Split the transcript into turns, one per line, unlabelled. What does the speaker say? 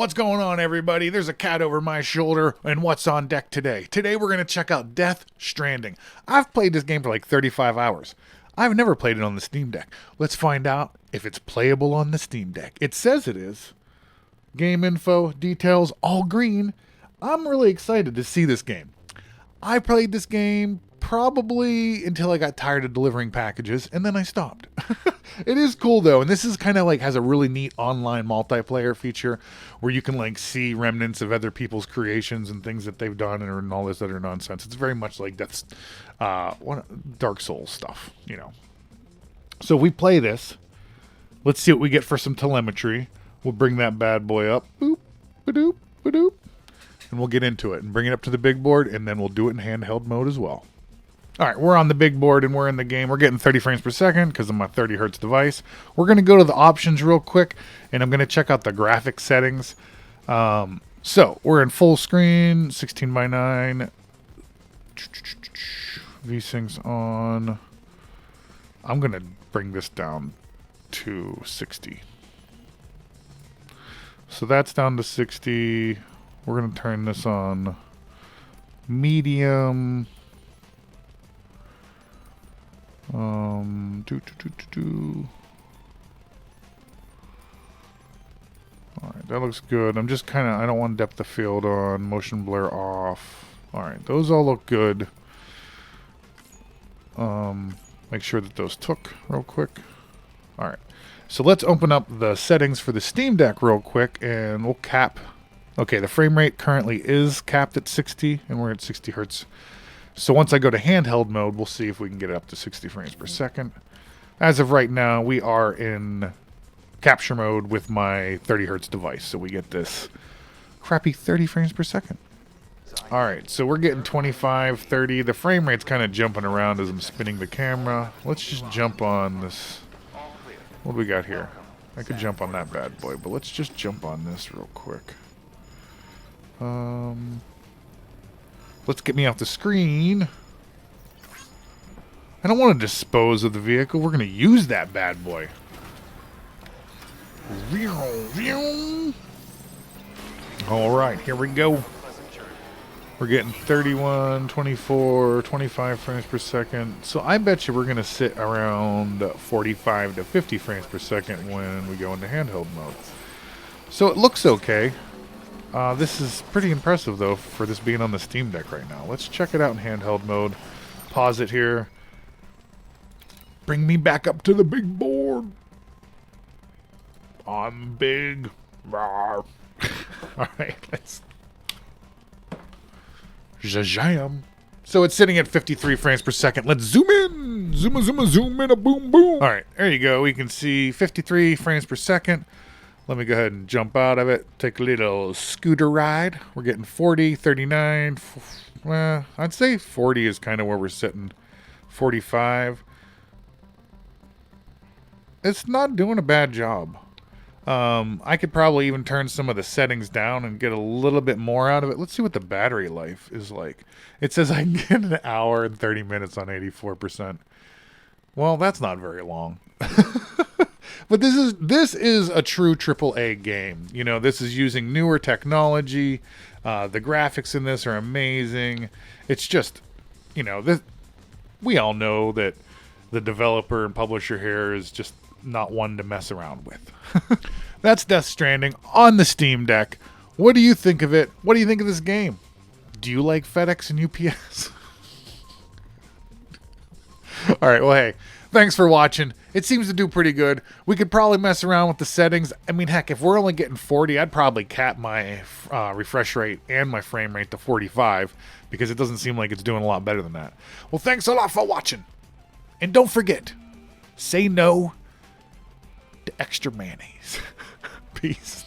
What's going on, everybody? There's a cat over my shoulder, and what's on deck today? Today we're going to check out Stranding. I've played this game for like 35 hours. I've never played it on the Steam Deck. Let's find out if it's playable on the Steam Deck. It says it is. Game info, details, all green. I'm really excited to see this game. I played this game probably until I got tired of delivering packages, and then I stopped. It is cool though, and this is kind of like has a really neat online multiplayer feature where you can like see remnants of other people's creations and things that they've done and all this other nonsense. It's very much like Dark Souls stuff, you know. So we play this. Let's see what we get for some telemetry. We'll bring that bad boy up. Boop, ba-doop, ba-doop. And we'll get into it and bring it up to the big board, and then we'll do it in handheld mode as well. All right, we're on the big board and we're in the game. We're getting 30 frames per second because of my 30 hertz device. We're going to go to the options real quick, and I'm going to check out the graphic settings. So we're in full screen, 16 by 9. V-Sync's on. I'm going to bring this down to 60. So that's down to 60. We're going to turn this on medium. Alright, that looks good. I'm just I don't want depth of field on, motion blur off. Alright, those all look good. Make sure that those took real quick. Alright, so let's open up the settings for the Steam Deck real quick and we'll cap. Okay, the frame rate currently is capped at 60 and we're at 60 hertz. So once I go to handheld mode, we'll see if we can get it up to 60 frames per second. As of right now, we are in capture mode with my 30 hertz device. So we get this crappy 30 frames per second. Alright, so we're getting 25, 30. The frame rate's kind of jumping around as I'm spinning the camera. Let's just jump on this. What do we got here? I could jump on that bad boy, but let's just jump on this real quick. Let's get me off the screen. I don't want to dispose of the vehicle. We're going to use that bad boy. Alright, here we go. We're getting 31, 24, 25 frames per second. So I bet you we're going to sit around 45 to 50 frames per second when we go into handheld mode. So it looks okay. This is pretty impressive, though, for this being on the Steam Deck right now. Let's check it out in handheld mode. Pause it here. Bring me back up to the big board. I'm big. All right, let's... Zajam. So it's sitting at 53 frames per second. Let's zoom in. Zoom in, a boom, boom. All right, there you go. We can see 53 frames per second. Let me go ahead and jump out of it. Take a little scooter ride. We're getting 40, 39. Well, I'd say 40 is kind of where we're sitting. 45. It's not doing a bad job. I could probably even turn some of the settings down and get a little bit more out of it. Let's see what the battery life is like. It says I can get an hour and 30 minutes on 84%. Well, that's not very long. But this is a true AAA game. You know, this is using newer technology. The graphics in this are amazing. It's just, you know, we all know that the developer and publisher here is just not one to mess around with. That's Death Stranding on the Steam Deck. What do you think of it? What do you think of this game? Do you like FedEx and UPS? All right, well, hey, thanks for watching. It seems to do pretty good. We could probably mess around with the settings. I mean, heck, if we're only getting 40, I'd probably cap my refresh rate and my frame rate to 45 because it doesn't seem like it's doing a lot better than that. Well, thanks a lot for watching. And don't forget, say no to extra mayonnaise. Peace.